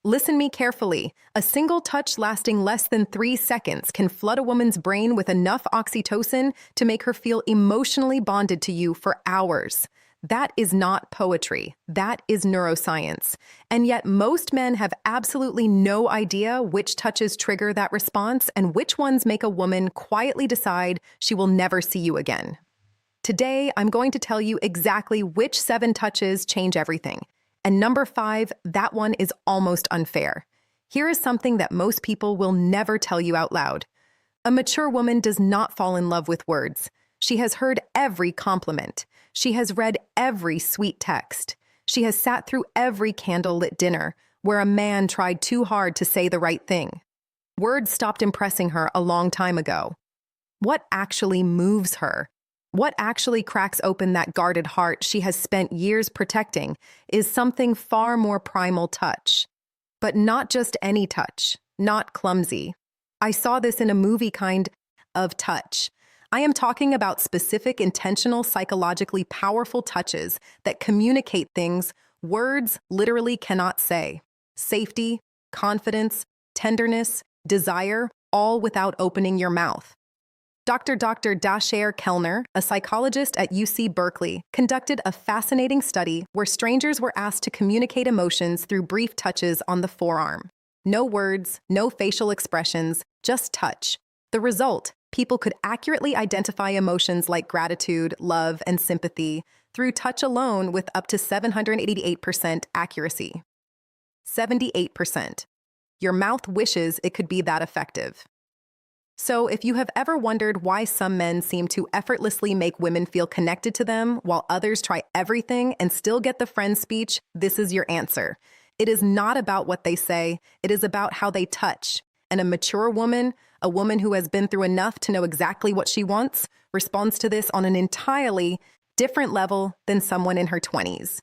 Listen me carefully. A single touch lasting less than 3 seconds can flood a woman's brain with enough oxytocin to make her feel emotionally bonded to you for hours. That is not poetry. That is neuroscience. And yet most men have absolutely no idea which touches trigger that response and which ones make a woman quietly decide she will never see you again. Today, I'm going to tell you exactly which 7 touches change everything. And number 5, that one is almost unfair. Here is something that most people will never tell you out loud. A mature woman does not fall in love with words. She has heard every compliment. She has read every sweet text. She has sat through every candlelit dinner where a man tried too hard to say the right thing. Words stopped impressing her a long time ago. What actually moves her? What actually cracks open that guarded heart she has spent years protecting is something far more primal touch. But not just any touch, not clumsy. I saw this in a movie kind of touch. I am talking about specific, intentional, psychologically powerful touches that communicate things words literally cannot say. Safety, confidence, tenderness, desire, all without opening your mouth. Dr. Dasher Kellner, a psychologist at UC Berkeley, conducted a fascinating study where strangers were asked to communicate emotions through brief touches on the forearm. No words, no facial expressions, just touch. The result, people could accurately identify emotions like gratitude, love, and sympathy through touch alone with up to 788% accuracy. 78%. Your mouth wishes it could be that effective. So, if you have ever wondered why some men seem to effortlessly make women feel connected to them while others try everything and still get the friend speech, this is your answer. It is not about what they say, it is about how they touch. And a mature woman, a woman who has been through enough to know exactly what she wants, responds to this on an entirely different level than someone in her 20s.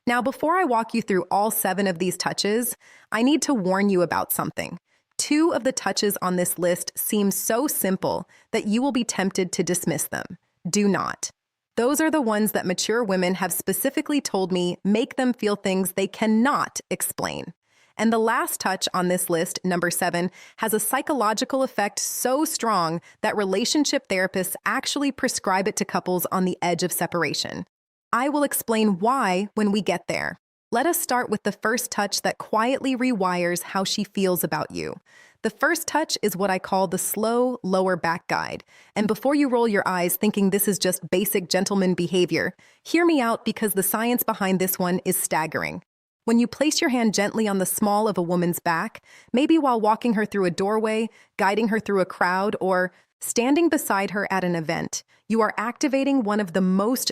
Now, before I walk you through all 7 of these touches, I need to warn you about something. 2 of the touches on this list seem so simple that you will be tempted to dismiss them. Do not. Those are the ones that mature women have specifically told me make them feel things they cannot explain. And the last touch on this list, number 7, has a psychological effect so strong that relationship therapists actually prescribe it to couples on the edge of separation. I will explain why when we get there. Let us start with the first touch that quietly rewires how she feels about you. The first touch is what I call the slow lower back guide. And before you roll your eyes thinking this is just basic gentleman behavior, hear me out because the science behind this one is staggering. When you place your hand gently on the small of a woman's back, maybe while walking her through a doorway, guiding her through a crowd, or standing beside her at an event, you are activating one of the most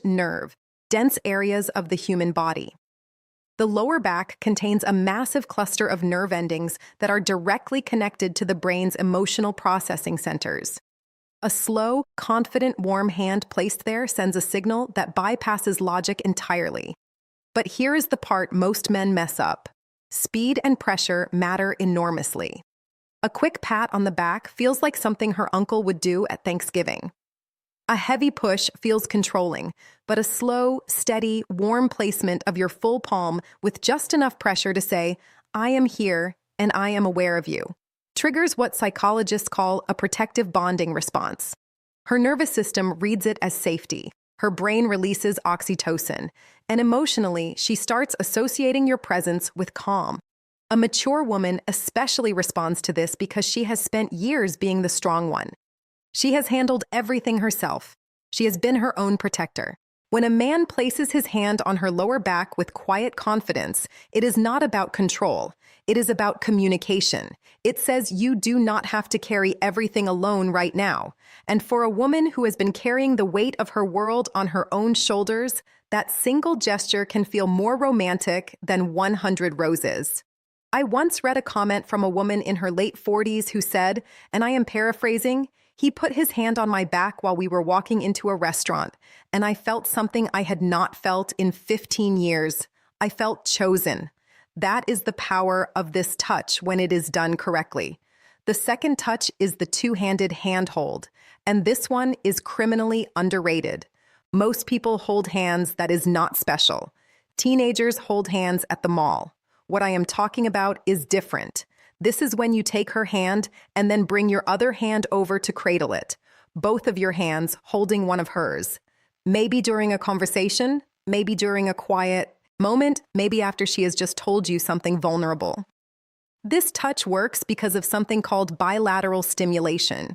dense areas of the human body. The lower back contains a massive cluster of nerve endings that are directly connected to the brain's emotional processing centers. A slow, confident, warm hand placed there sends a signal that bypasses logic entirely. But here is the part most men mess up. Speed and pressure matter enormously. A quick pat on the back feels like something her uncle would do at Thanksgiving. A heavy push feels controlling, but a slow, steady, warm placement of your full palm with just enough pressure to say, I am here and I am aware of you, triggers what psychologists call a protective bonding response. Her nervous system reads it as safety. Her brain releases oxytocin, and emotionally, she starts associating your presence with calm. A mature woman especially responds to this because she has spent years being the strong one. She has handled everything herself. She has been her own protector. When a man places his hand on her lower back with quiet confidence, it is not about control. It is about communication. It says you do not have to carry everything alone right now. And for a woman who has been carrying the weight of her world on her own shoulders, that single gesture can feel more romantic than 100 roses. I once read a comment from a woman in her late 40s who said, and I am paraphrasing, "He put his hand on my back while we were walking into a restaurant, and I felt something I had not felt in 15 years. I felt chosen." That is the power of this touch when it is done correctly. The second touch is the two-handed handhold, and this one is criminally underrated. Most people hold hands that is not special. Teenagers hold hands at the mall. What I am talking about is different. This is when you take her hand and then bring your other hand over to cradle it, both of your hands holding one of hers. Maybe during a conversation, maybe during a quiet moment, maybe after she has just told you something vulnerable. This touch works because of something called bilateral stimulation.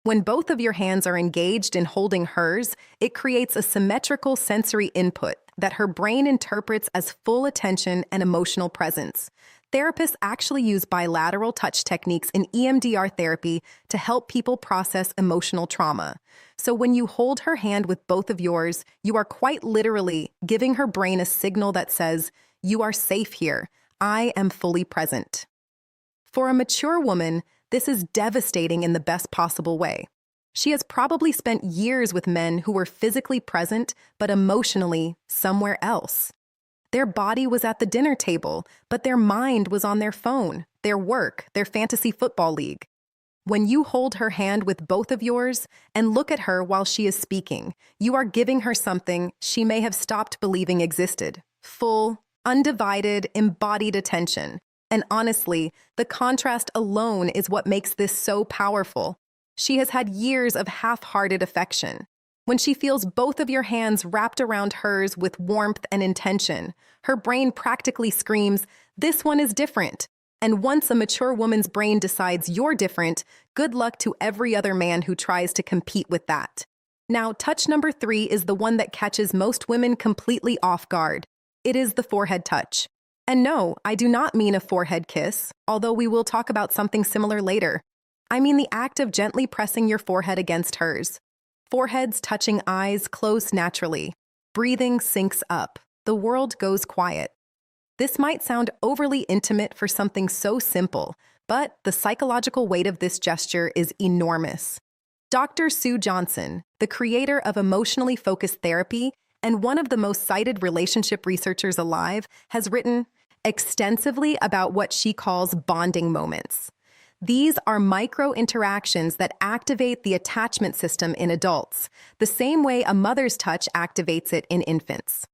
When both of your hands are engaged in holding hers, it creates a symmetrical sensory input that her brain interprets as full attention and emotional presence. Therapists actually use bilateral touch techniques in EMDR therapy to help people process emotional trauma. So when you hold her hand with both of yours, you are quite literally giving her brain a signal that says, "You are safe here. I am fully present." For a mature woman, this is devastating in the best possible way. She has probably spent years with men who were physically present, but emotionally somewhere else. Their body was at the dinner table, but their mind was on their phone, their work, their fantasy football league. When you hold her hand with both of yours and look at her while she is speaking, you are giving her something she may have stopped believing existed: full, undivided, embodied attention. And honestly, the contrast alone is what makes this so powerful. She has had years of half-hearted affection. When she feels both of your hands wrapped around hers with warmth and intention, her brain practically screams, "This one is different." And once a mature woman's brain decides you're different, good luck to every other man who tries to compete with that. Now, touch number 3 is the one that catches most women completely off guard. It is the forehead touch. And no, I do not mean a forehead kiss, although we will talk about something similar later. I mean the act of gently pressing your forehead against hers. Foreheads touching eyes close naturally. Breathing syncs up. The world goes quiet. This might sound overly intimate for something so simple, but the psychological weight of this gesture is enormous. Dr. Sue Johnson, the creator of emotionally focused therapy and one of the most cited relationship researchers alive, has written extensively about what she calls bonding moments. These are micro interactions that activate the attachment system in adults, the same way a mother's touch activates it in infants.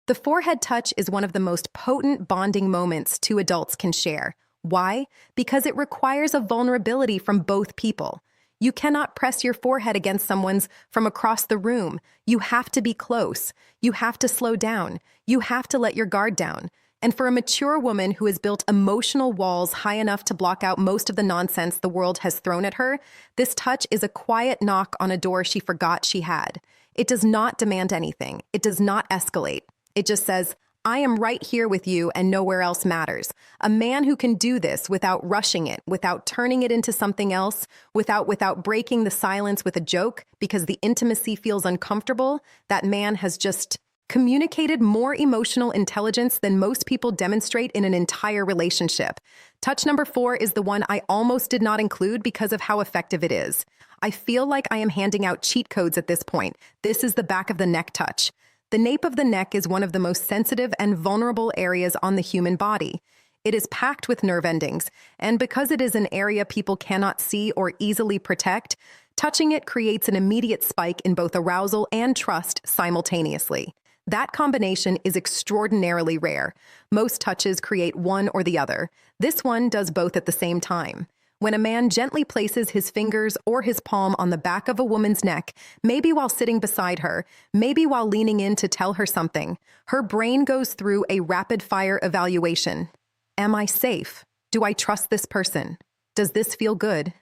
The forehead touch is one of the most potent bonding moments two adults can share. Why? Because it requires a vulnerability from both people. You cannot press your forehead against someone's from across the room. You have to be close. You have to slow down. You have to let your guard down. And for a mature woman who has built emotional walls high enough to block out most of the nonsense the world has thrown at her, this touch is a quiet knock on a door she forgot she had. It does not demand anything. It does not escalate. It just says, "I am right here with you and nowhere else matters." A man who can do this without rushing it, without turning it into something else, without breaking the silence with a joke because the intimacy feels uncomfortable, that man has just communicated more emotional intelligence than most people demonstrate in an entire relationship. Touch number 4 is the one I almost did not include because of how effective it is. I feel like I am handing out cheat codes at this point. This is the back of the neck touch. The nape of the neck is one of the most sensitive and vulnerable areas on the human body. It is packed with nerve endings, and because it is an area people cannot see or easily protect, touching it creates an immediate spike in both arousal and trust simultaneously. That combination is extraordinarily rare. Most touches create one or the other. This one does both at the same time. When a man gently places his fingers or his palm on the back of a woman's neck, maybe while sitting beside her, maybe while leaning in to tell her something, her brain goes through a rapid-fire evaluation. Am I safe? Do I trust this person? Does this feel good?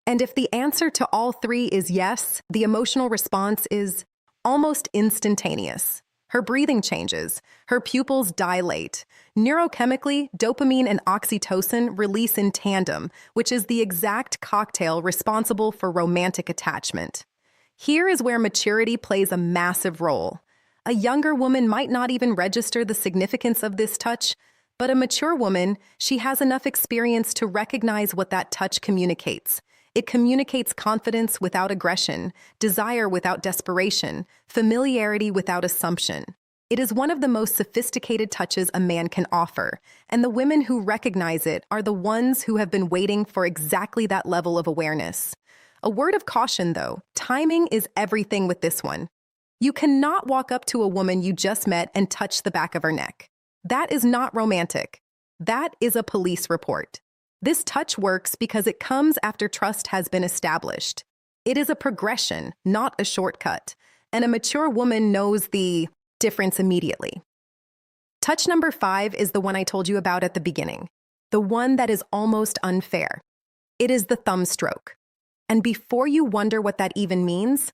And if the answer to all 3 is yes, the emotional response is almost instantaneous. Her breathing changes. Her pupils dilate. Neurochemically, dopamine and oxytocin release in tandem, which is the exact cocktail responsible for romantic attachment. Here is where maturity plays a massive role. A younger woman might not even register the significance of this touch, but a mature woman, she has enough experience to recognize what that touch communicates. It communicates confidence without aggression, desire without desperation, familiarity without assumption. It is one of the most sophisticated touches a man can offer, and the women who recognize it are the ones who have been waiting for exactly that level of awareness. A word of caution, though, timing is everything with this one. You cannot walk up to a woman you just met and touch the back of her neck. That is not romantic. That is a police report. This touch works because it comes after trust has been established. It is a progression, not a shortcut, and a mature woman knows the difference immediately. Touch number 5 is the one I told you about at the beginning, the one that is almost unfair. It is the thumb stroke. And before you wonder what that even means,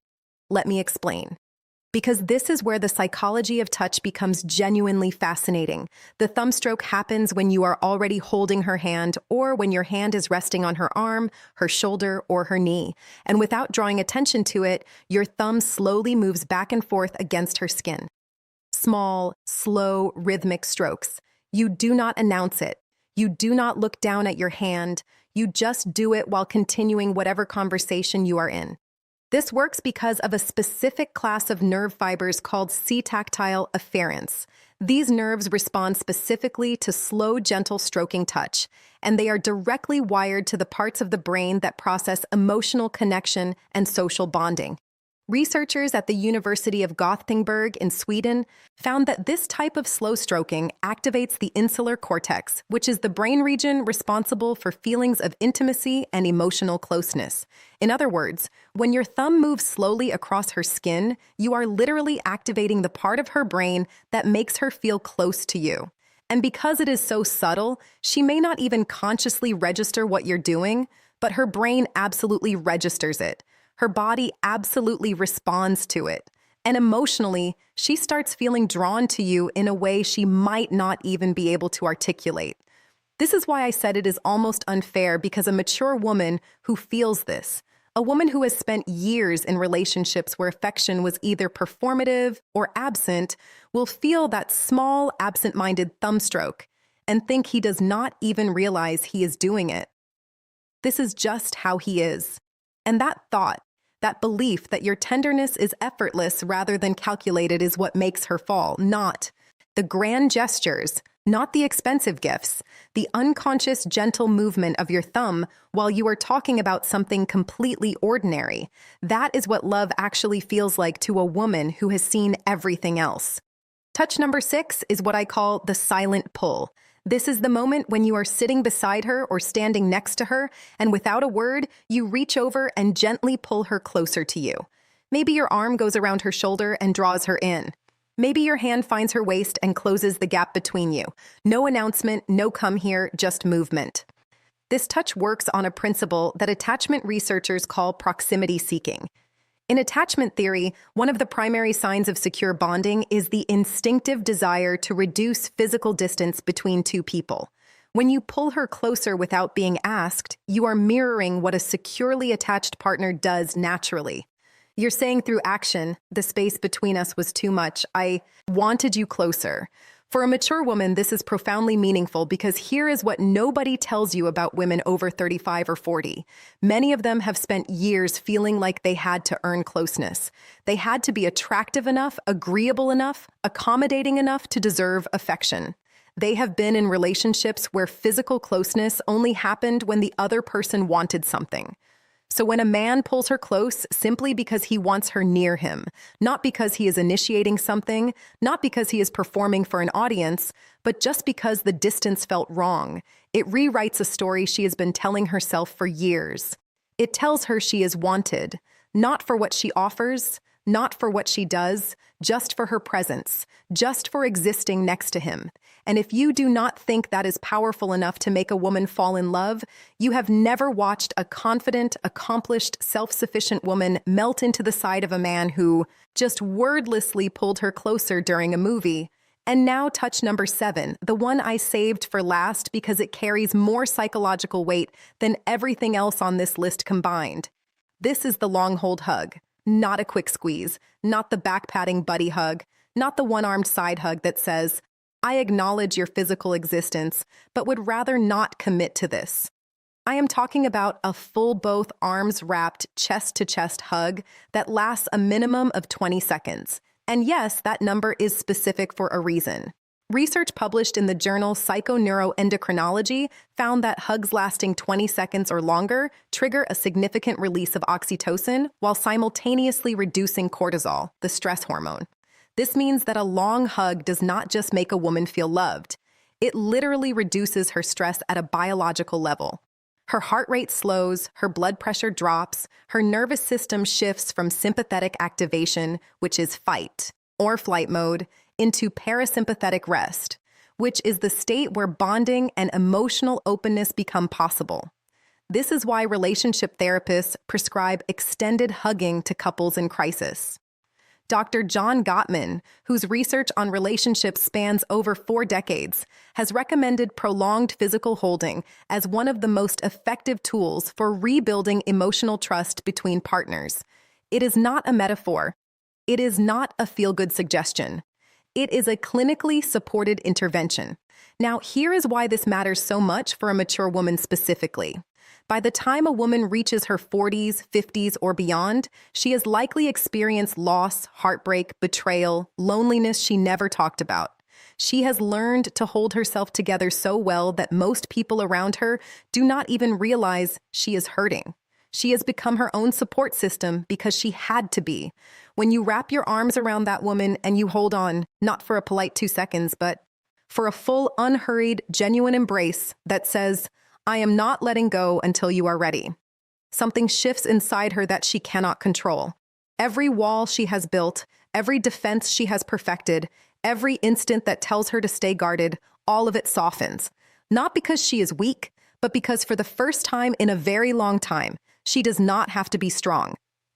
let me explain. Because this is where the psychology of touch becomes genuinely fascinating. The thumb stroke happens when you are already holding her hand or when your hand is resting on her arm, her shoulder, or her knee. And without drawing attention to it, your thumb slowly moves back and forth against her skin. Small, slow, rhythmic strokes. You do not announce it. You do not look down at your hand. You just do it while continuing whatever conversation you are in. This works because of a specific class of nerve fibers called C-tactile afferents. These nerves respond specifically to slow, gentle stroking touch, and they are directly wired to the parts of the brain that process emotional connection and social bonding. Researchers at the University of Gothenburg in Sweden found that this type of slow stroking activates the insular cortex, which is the brain region responsible for feelings of intimacy and emotional closeness. In other words, when your thumb moves slowly across her skin, you are literally activating the part of her brain that makes her feel close to you. And because it is so subtle, she may not even consciously register what you're doing, but her brain absolutely registers it. Her body absolutely responds to it. And emotionally, she starts feeling drawn to you in a way she might not even be able to articulate. This is why I said it is almost unfair, because a mature woman who feels this, a woman who has spent years in relationships where affection was either performative or absent, will feel that small, absent-minded thumb stroke and think he does not even realize he is doing it. This is just how he is. And that thought, that belief that your tenderness is effortless rather than calculated, is what makes her fall, not the grand gestures, not the expensive gifts, the unconscious, gentle movement of your thumb while you are talking about something completely ordinary. That is what love actually feels like to a woman who has seen everything else. Touch number 6 is what I call the silent pull. This is the moment when you are sitting beside her or standing next to her, and without a word, you reach over and gently pull her closer to you. Maybe your arm goes around her shoulder and draws her in. Maybe your hand finds her waist and closes the gap between you. No announcement, no come here, just movement. This touch works on a principle that attachment researchers call proximity seeking. In attachment theory, one of the primary signs of secure bonding is the instinctive desire to reduce physical distance between two people. When you pull her closer without being asked, you are mirroring what a securely attached partner does naturally. You're saying through action, the space between us was too much. I wanted you closer. For a mature woman, this is profoundly meaningful because here is what nobody tells you about women over 35 or 40. Many of them have spent years feeling like they had to earn closeness. They had to be attractive enough, agreeable enough, accommodating enough to deserve affection. They have been in relationships where physical closeness only happened when the other person wanted something. So when a man pulls her close simply because he wants her near him, not because he is initiating something, not because he is performing for an audience, but just because the distance felt wrong, it rewrites a story she has been telling herself for years. It tells her she is wanted, not for what she offers, not for what she does, just for her presence, just for existing next to him. And if you do not think that is powerful enough to make a woman fall in love, you have never watched a confident, accomplished, self-sufficient woman melt into the side of a man who just wordlessly pulled her closer during a movie. And now touch number 7, the one I saved for last because it carries more psychological weight than everything else on this list combined. This is the long hold hug, not a quick squeeze, not the back-patting buddy hug, not the one-armed side hug that says, I acknowledge your physical existence, but would rather not commit to this. I am talking about a full both arms wrapped chest-to-chest hug that lasts a minimum of 20 seconds. And yes, that number is specific for a reason. Research published in the journal Psychoneuroendocrinology found that hugs lasting 20 seconds or longer trigger a significant release of oxytocin while simultaneously reducing cortisol, the stress hormone. This means that a long hug does not just make a woman feel loved. It literally reduces her stress at a biological level. Her heart rate slows, her blood pressure drops, her nervous system shifts from sympathetic activation, which is fight or flight mode, into parasympathetic rest, which is the state where bonding and emotional openness become possible. This is why relationship therapists prescribe extended hugging to couples in crisis. Dr. John Gottman, whose research on relationships spans over 4 decades, has recommended prolonged physical holding as one of the most effective tools for rebuilding emotional trust between partners. It is not a metaphor. It is not a feel-good suggestion. It is a clinically supported intervention. Now, here is why this matters so much for a mature woman specifically. By the time a woman reaches her 40s, 50s, or beyond, she has likely experienced loss, heartbreak, betrayal, loneliness she never talked about. She has learned to hold herself together so well that most people around her do not even realize she is hurting. She has become her own support system because she had to be. When you wrap your arms around that woman and you hold on, not for a polite 2 seconds, but for a full, unhurried, genuine embrace that says, "I am not letting go until you are ready." Something shifts inside her that she cannot control. Every wall she has built, every defense she has perfected, every instant that tells her to stay guarded, all of it softens. Not because she is weak, but because for the first time in a very long time, she does not have to be strong.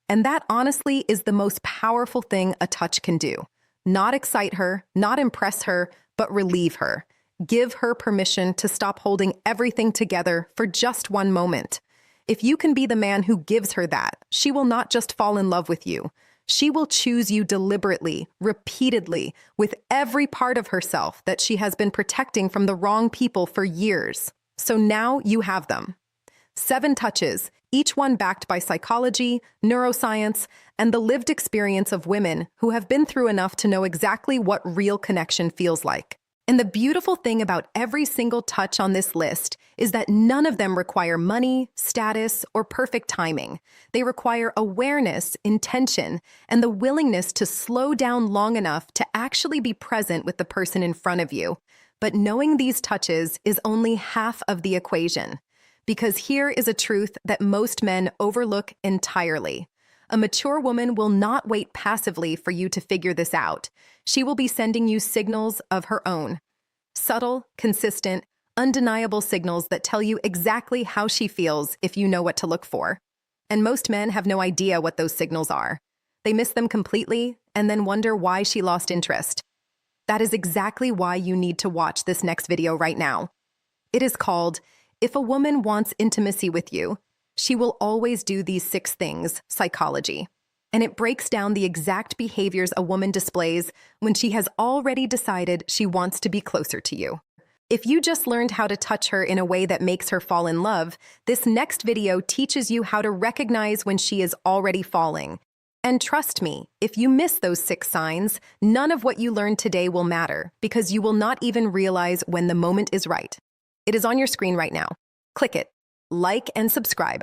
And that honestly is the most powerful thing a touch can do. Not excite her, not impress her, but relieve her. Give her permission to stop holding everything together for just one moment. If you can be the man who gives her that, she will not just fall in love with you. She will choose you deliberately, repeatedly, with every part of herself that she has been protecting from the wrong people for years. So now you have them. 7 touches, each one backed by psychology, neuroscience, and the lived experience of women who have been through enough to know exactly what real connection feels like. And the beautiful thing about every single touch on this list is that none of them require money, status, or perfect timing. They require awareness, intention, and the willingness to slow down long enough to actually be present with the person in front of you. But knowing these touches is only half of the equation. Because here is a truth that most men overlook entirely. A mature woman will not wait passively for you to figure this out. She will be sending you signals of her own. Subtle, consistent, undeniable signals that tell you exactly how she feels if you know what to look for. And most men have no idea what those signals are. They miss them completely and then wonder why she lost interest. That is exactly why you need to watch this next video right now. It is called, "If a Woman Wants Intimacy with You, She Will Always Do These 6 Things, Psychology." And it breaks down the exact behaviors a woman displays when she has already decided she wants to be closer to you. If you just learned how to touch her in a way that makes her fall in love, this next video teaches you how to recognize when she is already falling. And trust me, if you miss those 6 signs, none of what you learned today will matter because you will not even realize when the moment is right. It is on your screen right now. Click it, like, and subscribe.